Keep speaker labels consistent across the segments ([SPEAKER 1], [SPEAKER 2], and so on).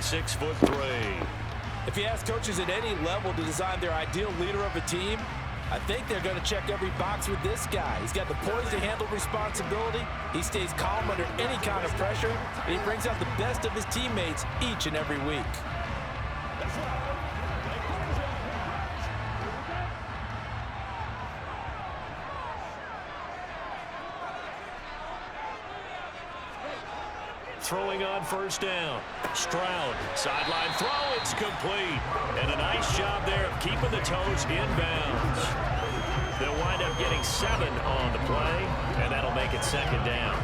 [SPEAKER 1] standing 6'3".
[SPEAKER 2] If you ask coaches at any level to design their ideal leader of a team, I think they're going to check every box with this guy. He's got the poise to handle responsibility. He stays calm under any kind of pressure, and he brings out the best of his teammates each and every week.
[SPEAKER 1] Throwing on first down. Stroud, sideline throw, it's complete. And a nice job there of keeping the toes inbounds. They'll wind up getting 7 on the play, and that'll make it second down.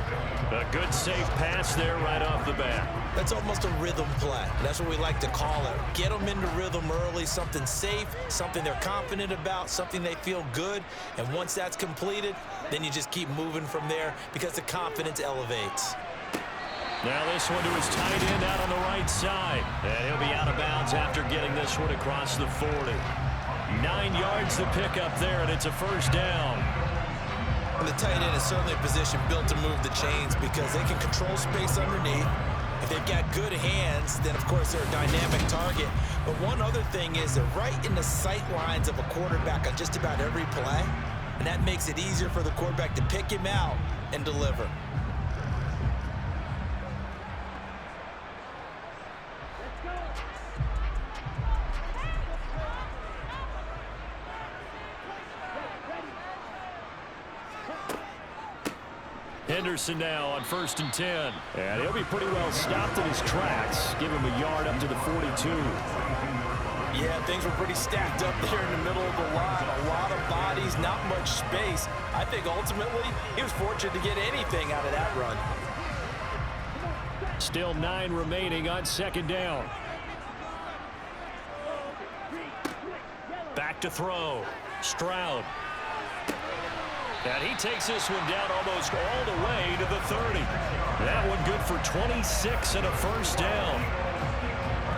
[SPEAKER 1] A good, safe pass there right off the bat.
[SPEAKER 2] That's almost a rhythm play. That's what we like to call it. Get them into rhythm early, something safe, something they're confident about, something they feel good. And once that's completed, then you just keep moving from there because the confidence elevates.
[SPEAKER 1] Now this one to his tight end out on the right side. And he'll be out of bounds after getting this one across the 40. 9 yards to pick up there, and it's a first down.
[SPEAKER 2] And the tight end is certainly a position built to move the chains because they can control space underneath. If they've got good hands, then of course they're a dynamic target. But one other thing is they're right in the sight lines of a quarterback on just about every play. And that makes it easier for the quarterback to pick him out and deliver.
[SPEAKER 1] Henderson now on 1st and 10. And he'll be pretty well stopped in his tracks. Give him a yard up to the 42.
[SPEAKER 2] Yeah, things were pretty stacked up there in the middle of the line. A lot of bodies, not much space. I think ultimately he was fortunate to get anything out of that run.
[SPEAKER 1] Still 9 remaining on second down. Back to throw. Stroud. And he takes this one down almost all the way to the 30. That one good for 26 and a first down.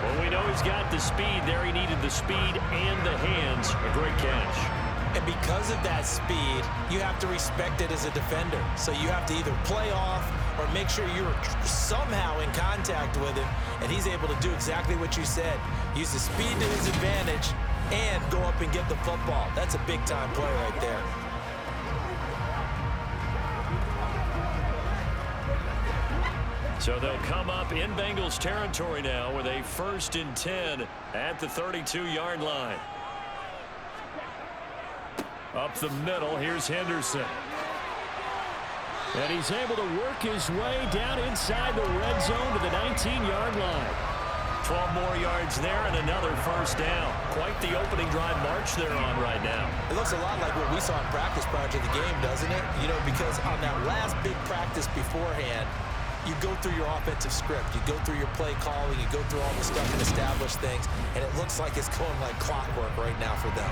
[SPEAKER 1] Well, we know he's got the speed there. He needed the speed and the hands. A great catch.
[SPEAKER 2] And because of that speed, you have to respect it as a defender. So you have to either play off or make sure you're somehow in contact with him. And he's able to do exactly what you said. Use the speed to his advantage and go up and get the football. That's a big-time play right there.
[SPEAKER 1] So they'll come up in Bengals territory now with a 1st and 10 at the 32-yard line. Up the middle, here's Henderson. And he's able to work his way down inside the red zone to the 19-yard line. 12 more yards there and another first down. Quite the opening drive march they're on right now.
[SPEAKER 2] It looks a lot like what we saw in practice prior to the game, doesn't it? You know, because on that last big practice beforehand, you go through your offensive script. You go through your play calling. You go through all the stuff and establish things. And it looks like it's going like clockwork right now for them.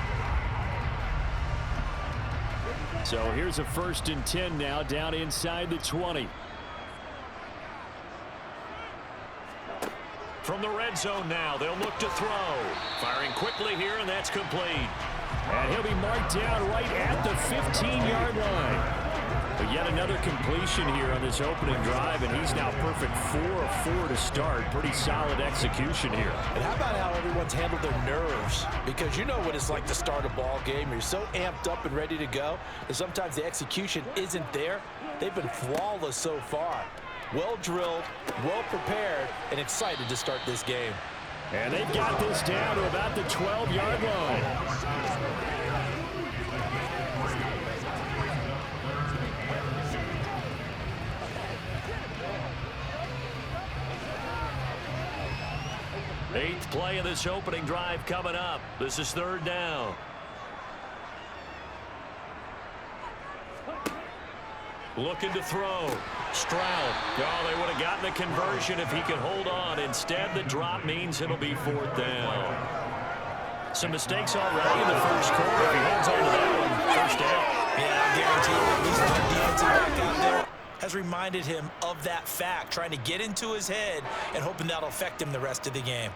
[SPEAKER 1] So here's a 1st and 10 now down inside the 20. From the red zone now, they'll look to throw. Firing quickly here, and that's complete. And he'll be marked down right at the 15-yard line. But yet another completion here on this opening drive, and he's now perfect 4 of 4 to start. Pretty solid execution here.
[SPEAKER 2] And how about how everyone's handled their nerves? Because you know what it's like to start a ball game. You're so amped up and ready to go, and sometimes the execution isn't there. They've been flawless so far. Well drilled, well prepared, and excited to start this game.
[SPEAKER 1] And they've got this down to about the 12-yard line. 8th play of this opening drive coming up. This is 3rd down. Looking to throw. Stroud. Oh, they would have gotten the conversion if he could hold on. Instead, the drop means it'll be 4th down. Some mistakes already in the first quarter. If he holds on to that one, first down.
[SPEAKER 2] Yeah, I guarantee you, at least one defensive back out there has reminded him of that fact, trying to get into his head and hoping that'll affect him the rest of the game.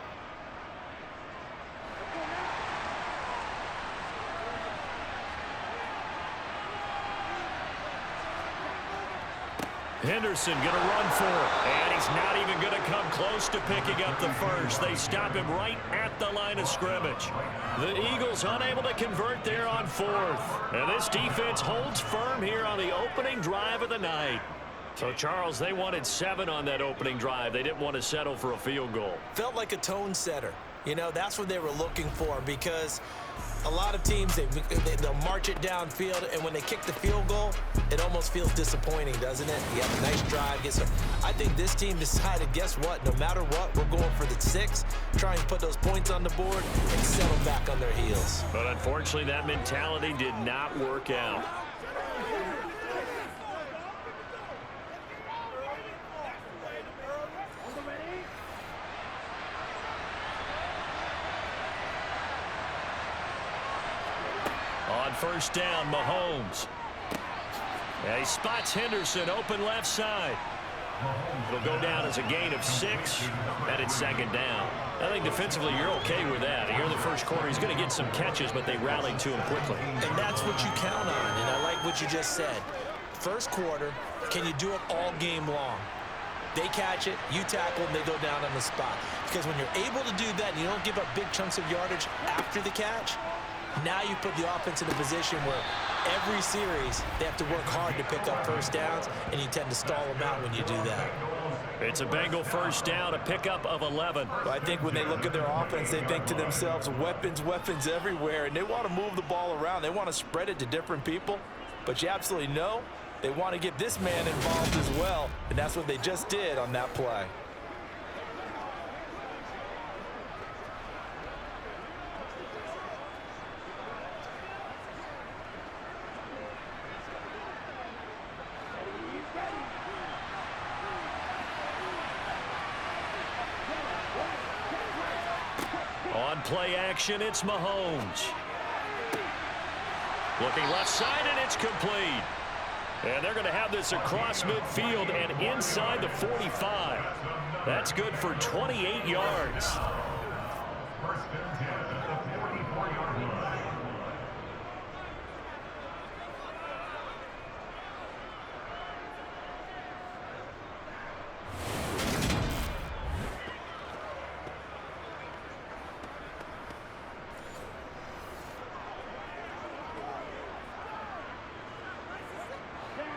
[SPEAKER 1] Henderson going to run for it. And he's not even going to come close to picking up the first. They stop him right at the line of scrimmage. The Eagles unable to convert there on fourth. And this defense holds firm here on the opening drive of the night. So, Charles, they wanted 7 on that opening drive. They didn't want to settle for a field goal.
[SPEAKER 2] Felt like a tone setter. You know, that's what they were looking for, because a lot of teams, they'll march it downfield, and when they kick the field goal, it almost feels disappointing, doesn't it? You have a nice drive. I think this team decided, guess what? No matter what, we're going for the 6, trying to put those points on the board and settle back on their heels.
[SPEAKER 1] But unfortunately, that mentality did not work out. On first down, Mahomes. And he spots Henderson open left side. It'll go down as a gain of 6, and it's second down. I think defensively you're okay with that. Here in the first quarter, he's going to get some catches, but they rallied to him quickly.
[SPEAKER 2] And that's what you count on, and I like what you just said. First quarter, can you do it all game long? They catch it, you tackle, and they go down on the spot. Because when you're able to do that and you don't give up big chunks of yardage after the catch, now you put the offense in a position where every series they have to work hard to pick up first downs, and you tend to stall them out when you do that.
[SPEAKER 1] It's a Bengal first down, a pickup of 11.
[SPEAKER 2] Well, I think when they look at their offense, they think to themselves, weapons, weapons everywhere, and they want to move the ball around. They want to spread it to different people, but you absolutely know they want to get this man involved as well, and that's what they just did on that play.
[SPEAKER 1] On play action, it's Mahomes. Looking left side, and it's complete. And they're going to have this across midfield and inside the 45. That's good for 28 yards.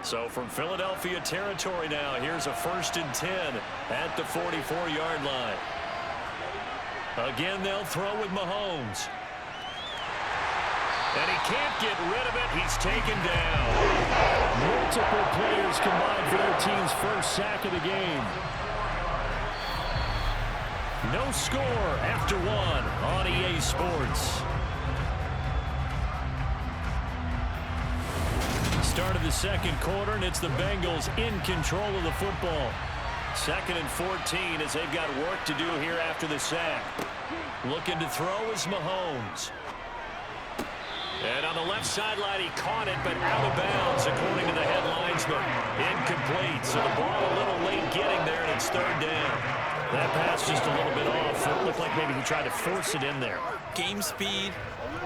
[SPEAKER 1] So from Philadelphia territory now, here's a 1st and 10 at the 44-yard line. Again, they'll throw with Mahomes. And he can't get rid of it. He's taken down. Multiple players combined for their team's first sack of the game. No score after 1 on EA Sports. Start of the second quarter, and it's the Bengals in control of the football. 2nd and 14 as they've got work to do here after the sack. Looking to throw is Mahomes. And on the left sideline, he caught it, but out of bounds, according to the head linesman. Incomplete, so the ball a little late getting there, and it's 3rd down. That pass just a little bit off. It looked like maybe he tried to force it in there.
[SPEAKER 2] Game speed,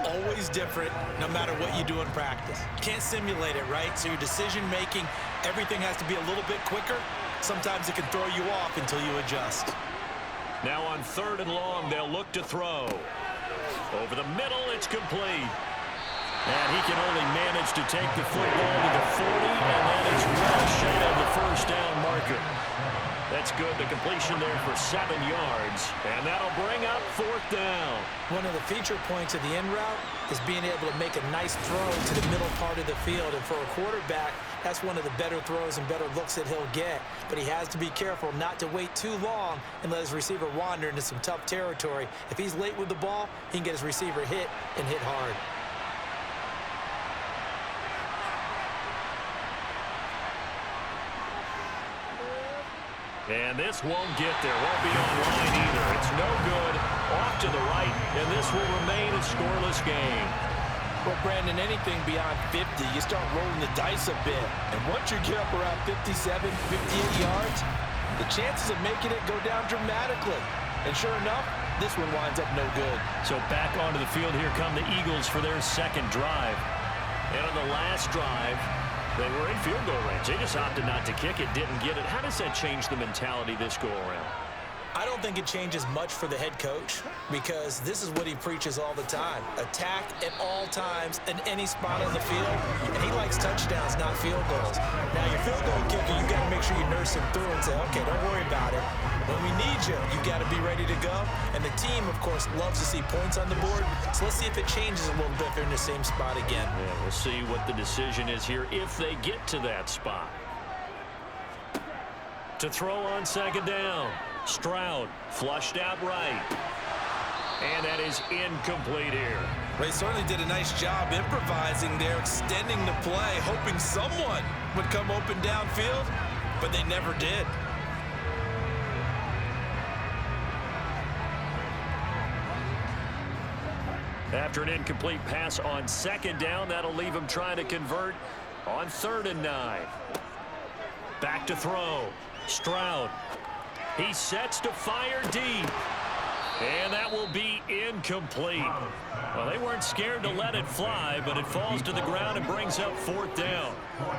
[SPEAKER 2] always different, no matter what you do in practice. Can't simulate it, right? So your decision-making, everything has to be a little bit quicker. Sometimes it can throw you off until you adjust.
[SPEAKER 1] Now on 3rd and long, they'll look to throw. Over the middle, it's complete. And he can only manage to take the football to the 40, and that is well shy of the first down marker. That's good. The completion there for 7 yards, and that'll bring up 4th down.
[SPEAKER 2] One of the feature points of the end route is being able to make a nice throw to the middle part of the field, and for a quarterback, that's one of the better throws and better looks that he'll get. But he has to be careful not to wait too long and let his receiver wander into some tough territory. If he's late with the ball, he can get his receiver hit and hit hard.
[SPEAKER 1] And this won't get there. Won't be online either. It's no good. Off to the right, and this will remain a scoreless game.
[SPEAKER 2] Well, Brandon, anything beyond 50, you start rolling the dice a bit. And once you get up around 57, 58 yards, the chances of making it go down dramatically. And sure enough, this one winds up no good.
[SPEAKER 1] So back onto the field, here come the Eagles for their 2nd drive. And on the last drive, They were in field goal range. They just opted not to kick it, didn't get it. How does that change the mentality this go around?
[SPEAKER 2] I don't think it changes much for the head coach because this is what he preaches all the time. Attack at all times in any spot on the field, and he likes touchdowns, not field goals. Now, your field goal kicker, you got to make sure you nurse him through and say, okay, don't worry about it. When we need you, you got to be ready to go. And the team, of course, loves to see points on the board. So let's see if it changes a little bit if they're in the same spot again.
[SPEAKER 1] Yeah, we'll see what the decision is here if they get to that spot. To throw on second down. Stroud flushed out right. And that is incomplete here.
[SPEAKER 2] They certainly did a nice job improvising there, extending the play, hoping someone would come open downfield, but they never did.
[SPEAKER 1] After an incomplete pass on second down, that'll leave him trying to convert on 3rd and 9. Back to throw. Stroud. He sets to fire deep. And that will be incomplete. Well, they weren't scared to let it fly, but it falls to the ground and brings up 4th down.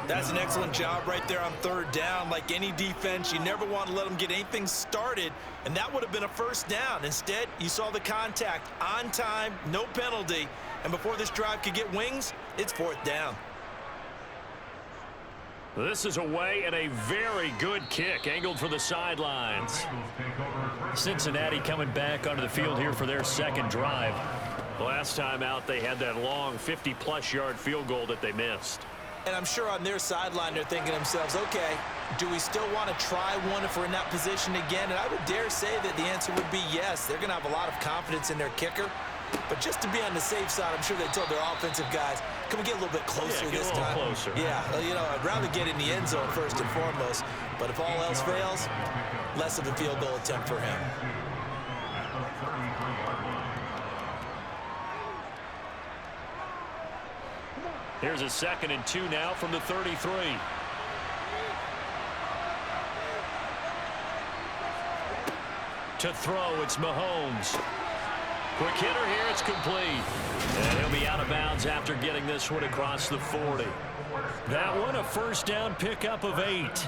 [SPEAKER 2] That's an excellent job right there on 3rd down. Like any defense, you never want to let them get anything started, and that would have been a 1st down. Instead, you saw the contact on time, no penalty, and before this drive could get wings, it's 4th down.
[SPEAKER 1] This is away and a very good kick angled for the sidelines. Cincinnati coming back onto the field here for their 2nd drive. Last time out, they had that long 50-plus yard field goal that they missed.
[SPEAKER 2] And I'm sure on their sideline, they're thinking to themselves, okay, do we still want to try one if we're in that position again? And I would dare say that the answer would be yes. They're going to have a lot of confidence in their kicker. But just to be on the safe side, I'm sure they told their offensive guys, can we get a little bit closer this time?
[SPEAKER 1] Closer.
[SPEAKER 2] Yeah, you know, I'd rather get in the end zone first and foremost. But if all else fails, less of a field goal attempt for him.
[SPEAKER 1] Here's a 2nd and 2 now from the 33. To throw, it's Mahomes. Quick hitter here, it's complete. And he'll be out of bounds after getting this one across the 40. That one a 1st down pickup of 8.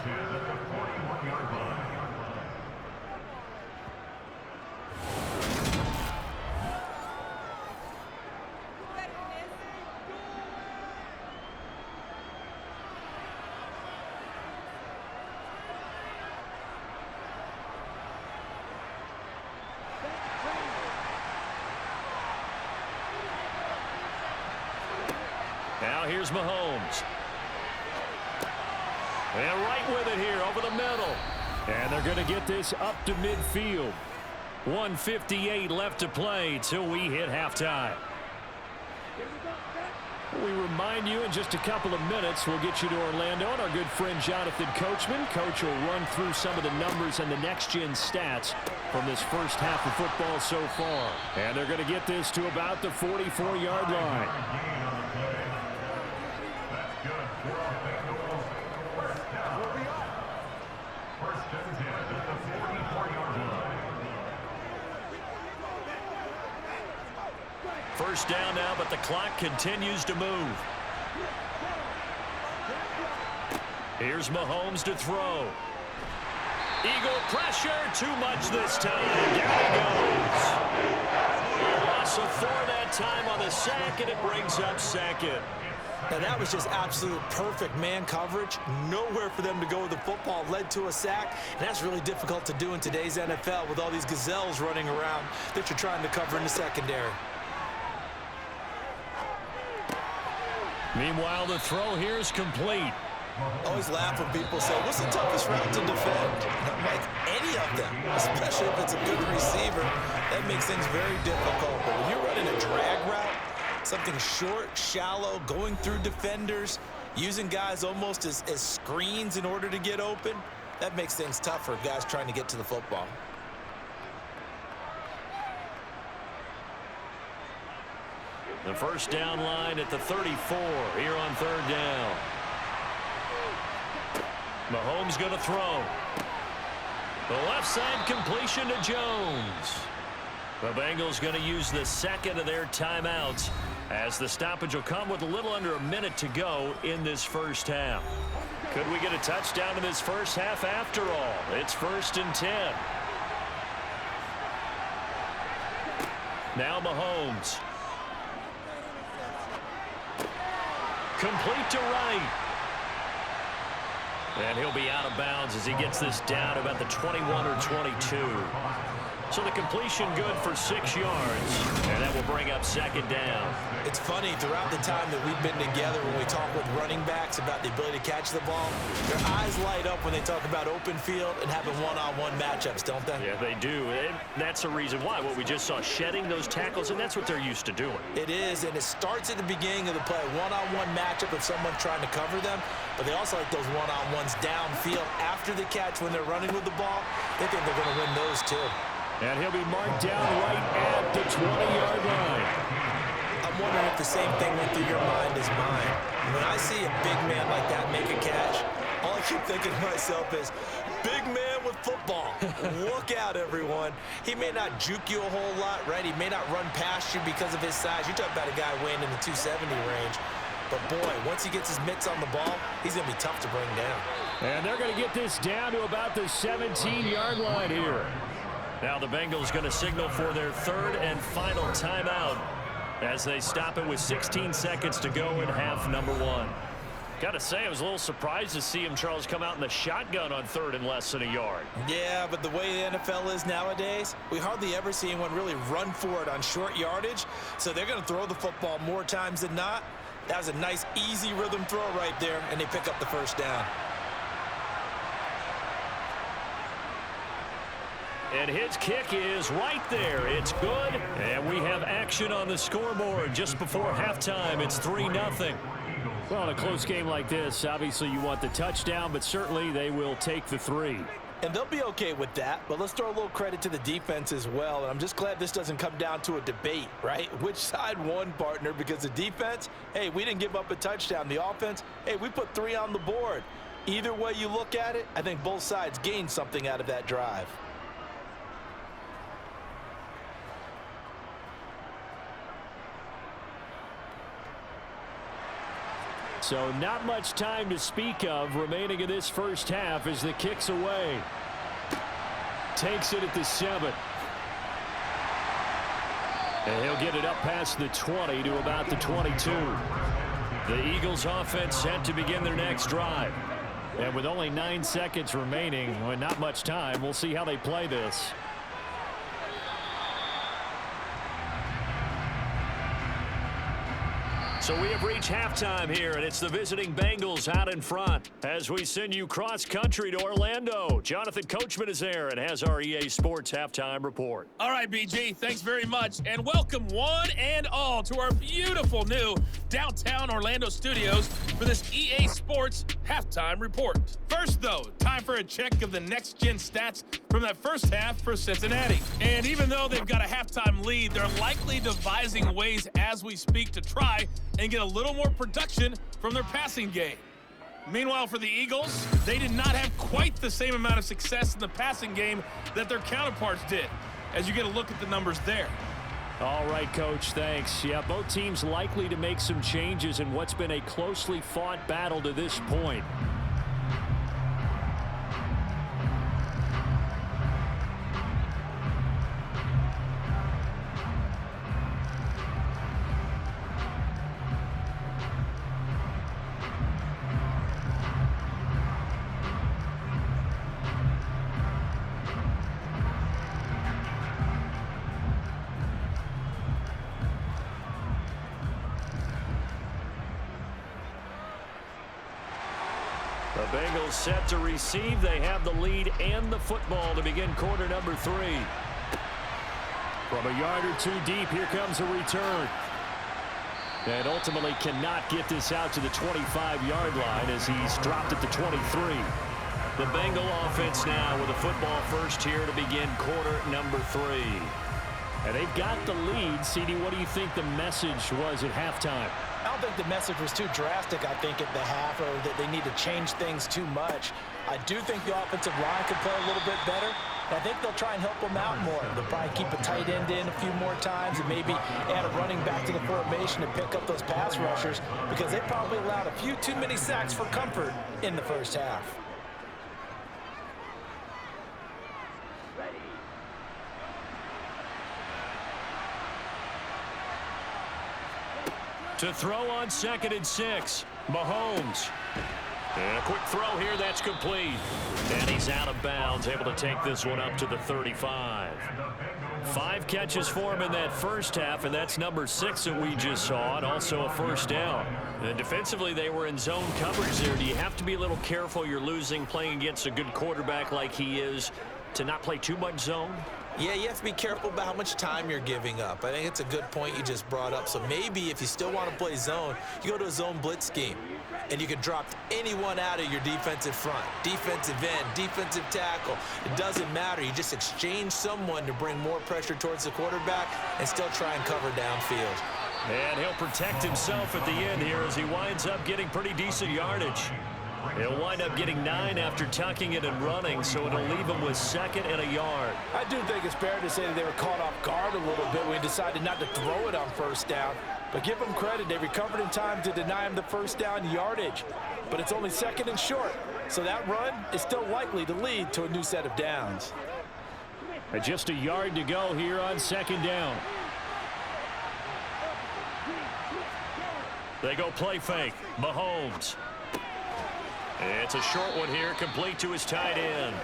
[SPEAKER 1] Now here's Mahomes. And right with it here over the middle. And they're going to get this up to midfield. 1:58 left to play till we hit halftime. We remind you in just a couple of minutes we'll get you to Orlando and our good friend Jonathan Coachman. Coach will run through some of the numbers and the next-gen stats from this first half of football so far. And they're going to get this to about the 44-yard line. First down now, but the clock continues to move. Here's Mahomes to throw. Eagle pressure, too much this time. Down he goes. Loss of 4 that time on the sack, and it brings up 2nd.
[SPEAKER 2] Now that was just absolute perfect man coverage. Nowhere for them to go with the football. Led to a sack, and that's really difficult to do in today's NFL with all these gazelles running around that you're trying to cover in the secondary.
[SPEAKER 1] Meanwhile, the throw here is complete.
[SPEAKER 2] Always laugh when people say, what's the toughest route to defend? I'm like, any of them, especially if it's a good receiver. That makes things very difficult. But when you're running a drag route, something short, shallow, going through defenders, using guys almost as screens in order to get open, that makes things tough for guys trying to get to the football.
[SPEAKER 1] The first down line at the 34 here on 3rd down. Mahomes going to throw. The left side completion to Jones. The Bengals going to use the 2nd of their timeouts as the stoppage will come with a little under a minute to go in this first half. Could we get a touchdown in this first half after all? It's 1st and 10. Now Mahomes. Complete to right. And he'll be out of bounds as he gets this down about the 21 or 22. So the completion good for 6 yards, and that will bring up 2nd down.
[SPEAKER 2] It's funny, throughout the time that we've been together, when we talk with running backs about the ability to catch the ball, their eyes light up when they talk about open field and having one-on-one matchups, don't they?
[SPEAKER 1] Yeah, they do. And that's the reason why. What we just saw, shedding those tackles, and that's what they're used to doing.
[SPEAKER 2] It is, and it starts at the beginning of the play. One-on-one matchup of someone trying to cover them, but they also like those one-on-ones downfield after the catch when they're running with the ball. They think they're going to win those too.
[SPEAKER 1] And he'll be marked down right at the 20-yard line.
[SPEAKER 2] I'm wondering if the same thing went through your mind as mine. When I see a big man like that make a catch, all I keep thinking to myself is, big man with football. Look out, everyone. He may not juke you a whole lot, right? He may not run past you because of his size. You're talking about a guy weighing in the 270 range. But, boy, once he gets his mitts on the ball, he's going to be tough to bring down.
[SPEAKER 1] And they're going to get this down to about the 17-yard line here. Now the Bengals going to signal for their 3rd and final timeout as they stop it with 16 seconds to go in half number 1. Got to say, I was a little surprised to see him, Charles, come out in the shotgun on 3rd and less than a yard.
[SPEAKER 2] Yeah, but the way the NFL is nowadays, we hardly ever see anyone really run for it on short yardage. So they're going to throw the football more times than not. That was a nice, easy rhythm throw right there, and they pick up the 1st down.
[SPEAKER 1] And his kick is right there. It's good. And we have action on the scoreboard just before halftime. It's 3-0. Well, in a close game like this, obviously you want the touchdown, but certainly they will take the 3.
[SPEAKER 2] And they'll be okay with that, but let's throw a little credit to the defense as well. And I'm just glad this doesn't come down to a debate, right? Which side won, partner? Because the defense, hey, we didn't give up a touchdown. The offense, hey, we put 3 on the board. Either way you look at it, I think both sides gained something out of that drive.
[SPEAKER 1] So not much time to speak of remaining in this first half as the kick's away. Takes it at the 7. And he'll get it up past the 20 to about the 22. The Eagles offense set to begin their next drive. And with only 9 seconds remaining, well, not much time, we'll see how they play this. So we have reached halftime here, and it's the visiting Bengals out in front as we send you cross-country to Orlando. Jonathan Coachman is there and has our EA Sports halftime report.
[SPEAKER 3] All right, BG, thanks very much, and welcome one and all to our beautiful new downtown Orlando studios for this EA Sports halftime report. First, though, time for a check of the next-gen stats from that first half for Cincinnati. And even though they've got a halftime lead, they're likely devising ways as we speak to try and get a little more production from their passing game. Meanwhile, for the Eagles, they did not have quite the same amount of success in the passing game that their counterparts did, as you get a look at the numbers there.
[SPEAKER 1] All right, Coach, thanks. Yeah, both teams likely to make some changes in what's been a closely fought battle to this point. The Bengals set to receive. They have the lead and the football to begin quarter number 3. From a yard or two deep, here comes a return. And ultimately cannot get this out to the 25-yard line as he's dropped at the 23. The Bengal offense now with a football first here to begin quarter number 3. And they've got the lead. CD, what do you think the message was at halftime?
[SPEAKER 2] I don't think the message was too drastic, I think, at the half, or that they need to change things too much. I do think the offensive line could play a little bit better. I think they'll try and help him out more. They'll probably keep a tight end in a few more times and maybe add a running back to the formation to pick up those pass rushers because they probably allowed a few too many sacks for comfort in the first half.
[SPEAKER 1] To throw on 2nd and 6, Mahomes. And a quick throw here, that's complete. And he's out of bounds, able to take this one up to the 35. 5 catches for him in that first half, and that's number 6 that we just saw, and also a first down. And defensively, they were in zone coverage there. Do you have to be a little careful? You're losing, playing against a good quarterback like he is, to not play too much zone?
[SPEAKER 2] Yeah, you have to be careful about how much time you're giving up. I think it's a good point you just brought up. So maybe if you still want to play zone, you go to a zone blitz scheme. And you can drop anyone out of your defensive front. Defensive end, defensive tackle. It doesn't matter. You just exchange someone to bring more pressure towards the quarterback and still try and cover downfield.
[SPEAKER 1] And he'll protect himself at the end here as he winds up getting pretty decent yardage. He'll wind up getting 9 after tucking it and running, so it'll leave him with 2nd and a yard.
[SPEAKER 4] I do think it's fair to say that they were caught off guard a little bit when he decided not to throw it on first down. But give them credit, they recovered in time to deny him the first down yardage. But it's only 2nd and short, so that run is still likely to lead to a new set of downs.
[SPEAKER 1] And just a yard to go here on 2nd down. They go play fake. Mahomes. It's a short one here, complete to his tight end.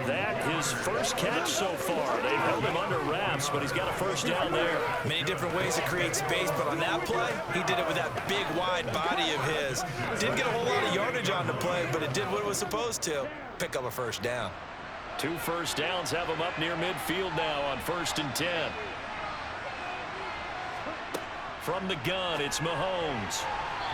[SPEAKER 1] That his first catch so far. They've held him under wraps, but he's got a first down there.
[SPEAKER 2] Many different ways to create space, but on that play, he did it with that big, wide body of his. Didn't get a whole lot of yardage on the play, but it did what it was supposed to. Pick up a first down.
[SPEAKER 1] 2 first downs have him up near midfield now on 1st and 10. From the gun, it's Mahomes.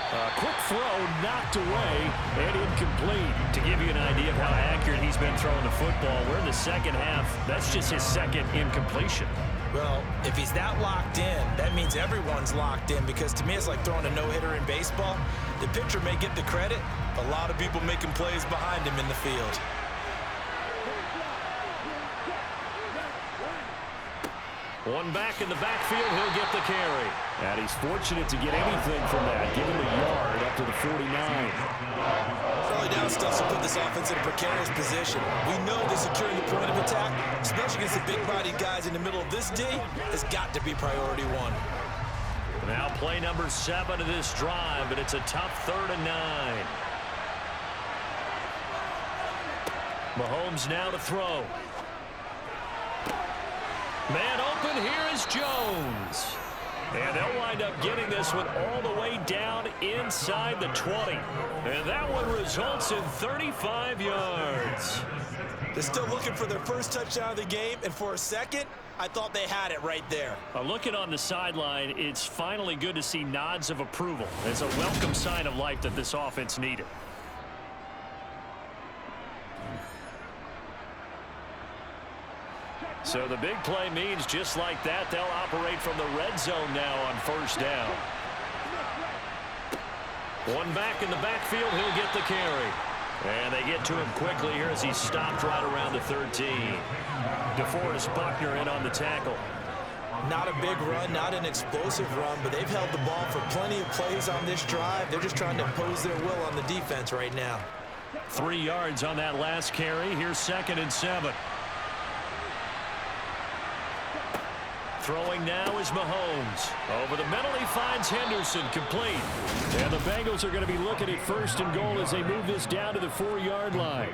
[SPEAKER 1] A quick throw knocked away and incomplete. To give you an idea of how accurate he's been throwing the football, we're in the second half. That's just his 2nd incompletion.
[SPEAKER 2] Well, if he's that locked in, that means everyone's locked in because to me it's like throwing a no-hitter in baseball. The pitcher may get the credit, a lot of people making plays behind him in the field.
[SPEAKER 1] One back in the backfield, he'll get the carry. And he's fortunate to get anything from that. Give him a yard up to the 49.
[SPEAKER 2] Early down stuff to put this offense in a precarious position. We know that securing the point of attack, especially against the big-bodied guys in the middle of this D, has got to be priority 1.
[SPEAKER 1] Now play number 7 of this drive, but it's a tough 3rd and 9. Mahomes now to throw. Man open, here is Jones. And they'll wind up getting this one all the way down inside the 20. And that one results in 35 yards.
[SPEAKER 2] They're still looking for their first touchdown of the game, and for a second, I thought they had it right there.
[SPEAKER 1] Looking on the sideline, it's finally good to see nods of approval. It's a welcome sign of life that this offense needed. So the big play means just like that, they'll operate from the red zone now on 1st down. One back in the backfield, he'll get the carry. And they get to him quickly here as he's stopped right around the 13. DeForest Buckner in on the tackle.
[SPEAKER 2] Not a big run, not an explosive run, but they've held the ball for plenty of plays on this drive. They're just trying to impose their will on the defense right now.
[SPEAKER 1] 3 yards on that last carry. Here's 2nd and 7. Throwing now is Mahomes. Over the middle, he finds Henderson, complete. And the Bengals are going to be looking at 1st and goal as they move this down to the 4-yard line.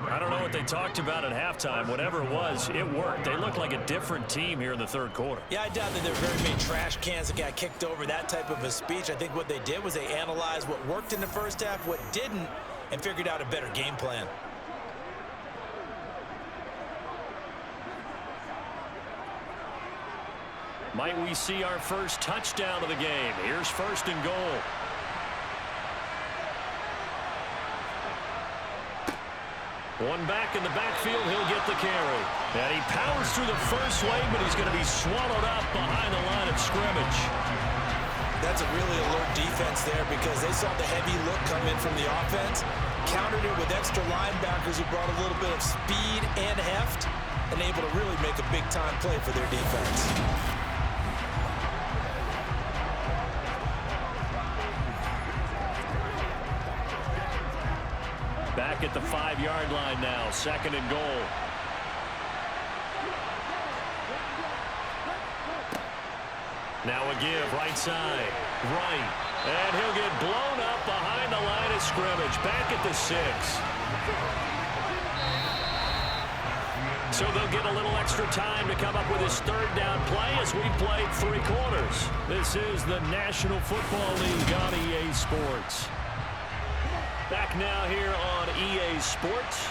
[SPEAKER 1] I don't know what they talked about at halftime. Whatever it was, it worked. They look like a different team here in the 3rd quarter.
[SPEAKER 2] Yeah, I doubt that there were very many trash cans that got kicked over, that type of a speech. I think what they did was they analyzed what worked in the first half, what didn't, and figured out a better game plan.
[SPEAKER 1] Might we see our first touchdown of the game? Here's 1st and goal. One back in the backfield, he'll get the carry. And he powers through the first wave, but he's going to be swallowed up behind the line of scrimmage.
[SPEAKER 2] That's a really alert defense there because they saw the heavy look come in from the offense, countered it with extra linebackers who brought a little bit of speed and heft, and able to really make a big-time play for their defense.
[SPEAKER 1] Back at the 5-yard line now, 2nd and goal. Now a give, right side, right. And he'll get blown up behind the line of scrimmage, back at the 6. So they'll get a little extra time to come up with his 3rd down play as we've played 3 quarters. This is the National Football League on EA Sports. Back now here on EA Sports.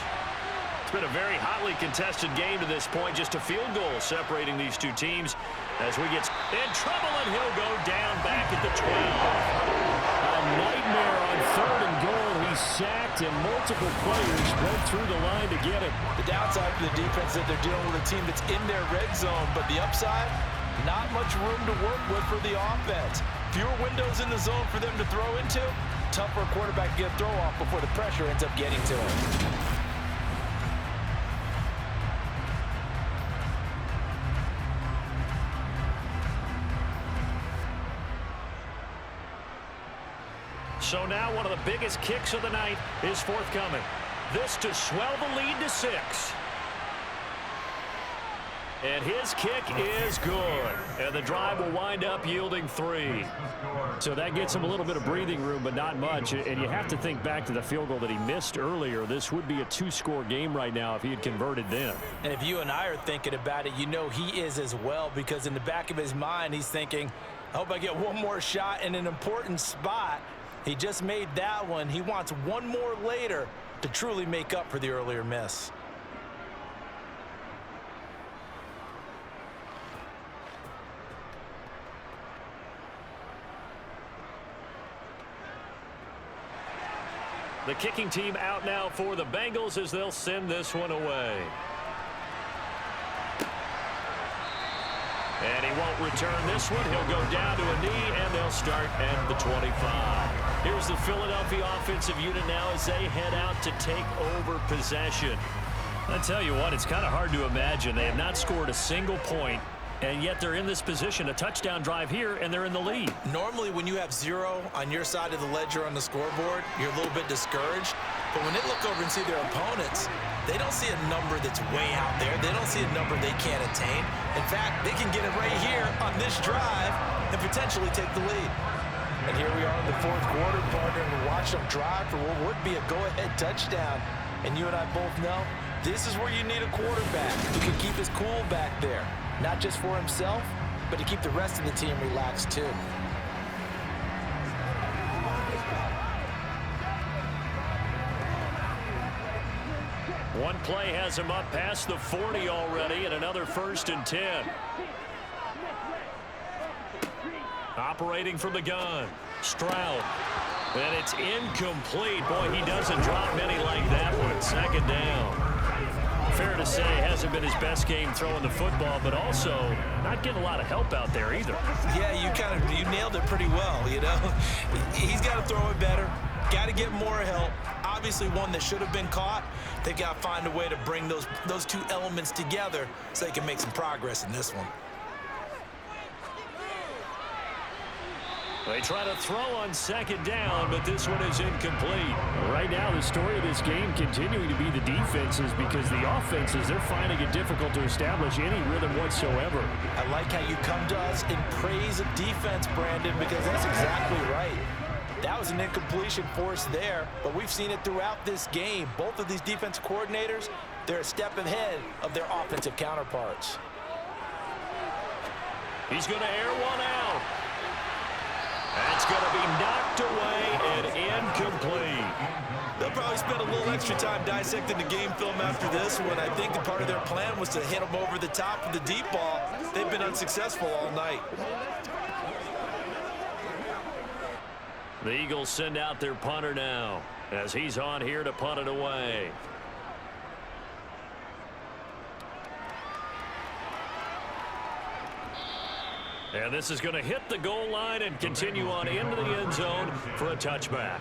[SPEAKER 1] It's been a very hotly contested game to this point. Just a field goal separating these two teams as we get in trouble, and he'll go down back at the 12. A nightmare on 3rd and goal. He's sacked, and multiple players broke through the line to get him.
[SPEAKER 4] The downside for the defense is that they're dealing with a team that's in their red zone, but the upside, not much room to work with for the offense. Fewer windows in the zone for them to throw into. Tough for a quarterback to get a throw off before the pressure ends up getting to him.
[SPEAKER 1] So now one of the biggest kicks of the night is forthcoming. This to swell the lead to 6. And his kick is good. And the drive will wind up yielding 3. So that gets him a little bit of breathing room, but not much. And you have to think back to the field goal that he missed earlier. This would be a 2-score game right now if he had converted then.
[SPEAKER 4] And if you and I are thinking about it, you know he is as well, because in the back of his mind, he's thinking, I hope I get one more shot in an important spot. He just made that one. He wants one more later to truly make up for the earlier miss.
[SPEAKER 1] The kicking team out now for the Bengals as they'll send this one away. And he won't return this one. He'll go down to a knee, and they'll start at the 25. Here's the Philadelphia offensive unit now as they head out to take over possession. I tell you what, it's kind of hard to imagine. They have not scored a single point, and yet they're in this position, a touchdown drive here, and they're in the lead.
[SPEAKER 2] Normally, when you have 0 on your side of the ledger on the scoreboard, you're a little bit discouraged. But when they look over and see their opponents, they don't see a number that's way out there. They don't see a number they can't attain. In fact, they can get it right here on this drive and potentially take the lead.
[SPEAKER 4] And here we are in the 4th quarter, partner, and watch them drive for what would be a go-ahead touchdown. And you and I both know this is where you need a quarterback who can keep his cool back there. Not just for himself, but to keep the rest of the team relaxed too.
[SPEAKER 1] One play has him up past the 40 already, and another 1st and 10. Operating from the gun, Stroud. And it's incomplete. Boy, he doesn't drop many like that one. 2nd down. Fair to say, hasn't been his best game throwing the football, but also not getting a lot of help out there either.
[SPEAKER 2] Yeah, you nailed it pretty well, you know. He's got to throw it better. Got to get more help. Obviously one that should have been caught. They got to find a way to bring those 2 elements together so they can make some progress in this one.
[SPEAKER 1] They try to throw on 2nd down, but this one is incomplete. Right now, the story of this game continuing to be the defenses, because the offenses, they're finding it difficult to establish any rhythm whatsoever.
[SPEAKER 4] I like how you come to us in praise of defense, Brandon, because that's exactly right. That was an incompletion force there, but we've seen it throughout this game. Both of these defense coordinators, they're a step ahead of their offensive counterparts.
[SPEAKER 1] He's going to air one out. That's going to be knocked away and incomplete.
[SPEAKER 2] They'll probably spend a little extra time dissecting the game film after this one. I think that part of their plan was to hit them over the top of the deep ball. They've been unsuccessful all night.
[SPEAKER 1] The Eagles send out their punter now as he's on here to punt it away. And this is going to hit the goal line and continue on into the end zone for a touchback.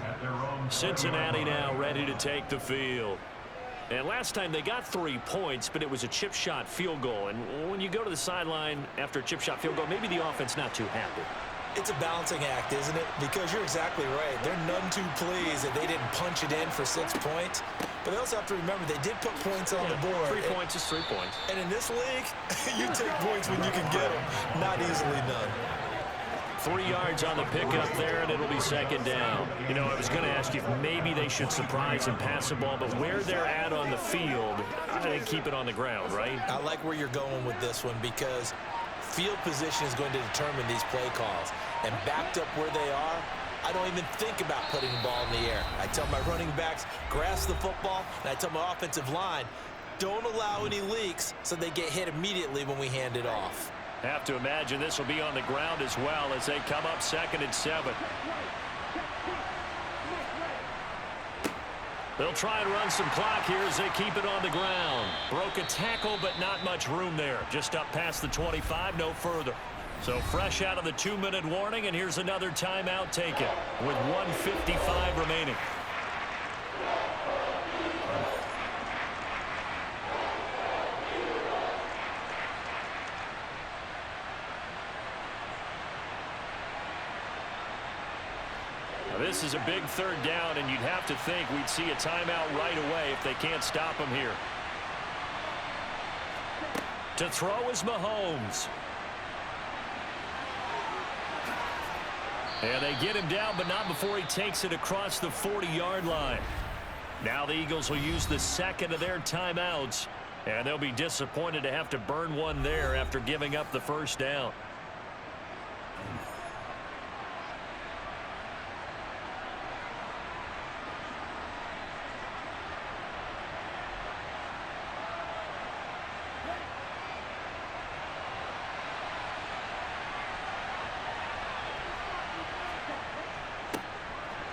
[SPEAKER 1] Cincinnati now ready to take the field. And last time they got 3 points, but it was a chip shot field goal. And when you go to the sideline after a chip shot field goal, maybe the offense not too happy.
[SPEAKER 2] It's a balancing act, isn't it? Because you're exactly right. They're none too pleased that they didn't punch it in for 6 points. But they also have to remember they did put points on the board.
[SPEAKER 1] 3 points is 3 points.
[SPEAKER 2] And in this league, you take points when you can get them. Not easily done.
[SPEAKER 1] 3 yards on the pickup there, and it'll be second down. You know, I was going to ask you if maybe they should surprise and pass the ball, but where they're at on the field, I think keep it on the ground, right?
[SPEAKER 2] I like where you're going with this one because field position is going to determine these play calls. And backed up where they are, I don't even think about putting the ball in the air. I tell my running backs, grasp the football, and I tell my offensive line, don't allow any leaks so they get hit immediately when we hand it off.
[SPEAKER 1] Have to imagine this will be on the ground as well as they come up 2nd and 7. They'll try and run some clock here as they keep it on the ground. Broke a tackle, but not much room there. Just up past the 25, no further. So fresh out of the 2-minute warning, and here's another timeout taken with 1:55 remaining. This is a big 3rd down, and you'd have to think we'd see a timeout right away if they can't stop him here. To throw is Mahomes. And they get him down, but not before he takes it across the 40-yard line. Now the Eagles will use the 2nd of their timeouts, and they'll be disappointed to have to burn one there after giving up the 1st down.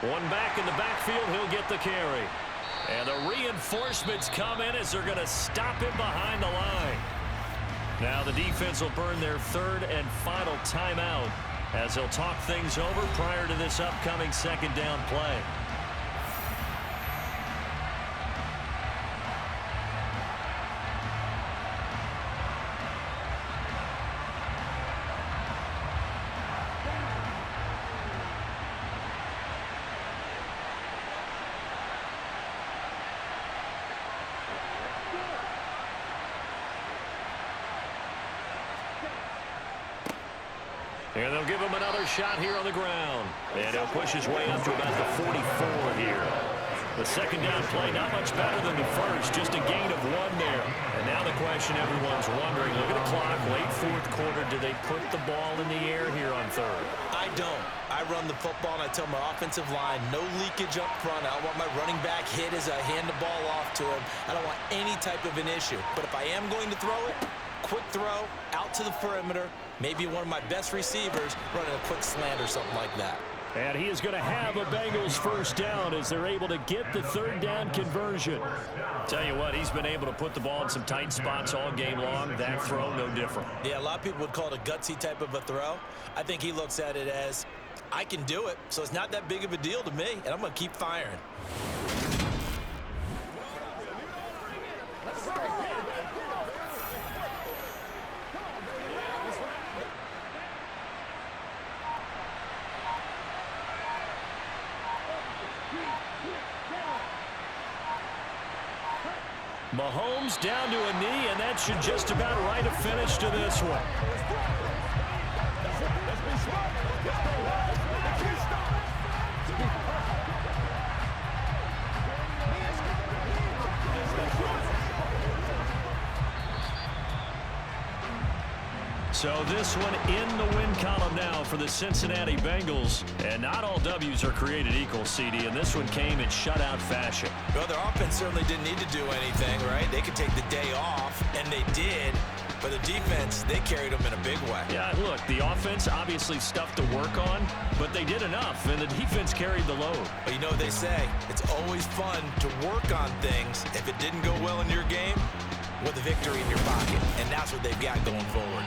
[SPEAKER 1] One back in the backfield, he'll get the carry. And the reinforcements come in as they're going to stop him behind the line. Now the defense will burn their 3rd and final timeout as they'll talk things over prior to this upcoming 2nd down play. And they'll give him another shot here on the ground. And he'll push his way up to about the 44 here. The 2nd down play, not much better than the first, just a gain of 1 there. And now the question everyone's wondering, look at the clock, late 4th quarter, do they put the ball in the air here on 3rd?
[SPEAKER 2] I don't. I run the football, and I tell my offensive line, no leakage up front. I don't want my running back hit as I hand the ball off to him. I don't want any type of an issue. But if I am going to throw it, quick throw, out to the perimeter, maybe one of my best receivers running a quick slant or something like that.
[SPEAKER 1] And he is going to have a Bengals 1st down as they're able to get the 3rd down conversion. Tell you what, he's been able to put the ball in some tight spots all game long. That throw, no different.
[SPEAKER 2] Yeah, a lot of people would call it a gutsy type of a throw. I think he looks at it as, I can do it, so it's not that big of a deal to me, and I'm going to keep firing.
[SPEAKER 1] Mahomes down to a knee, and that should just about write a finish to this one. So this one in the win column now for the Cincinnati Bengals. And not all W's are created equal, CD, and this one came in shutout fashion.
[SPEAKER 2] Well, their offense certainly didn't need to do anything, right? They could take the day off, and they did. But the defense, they carried them in a big way.
[SPEAKER 1] Yeah, look, the offense obviously stuff to work on, but they did enough, and the defense carried the load.
[SPEAKER 2] But you know what they say, it's always fun to work on things if it didn't go well in your game with a victory in your pocket, and that's what they've got going forward.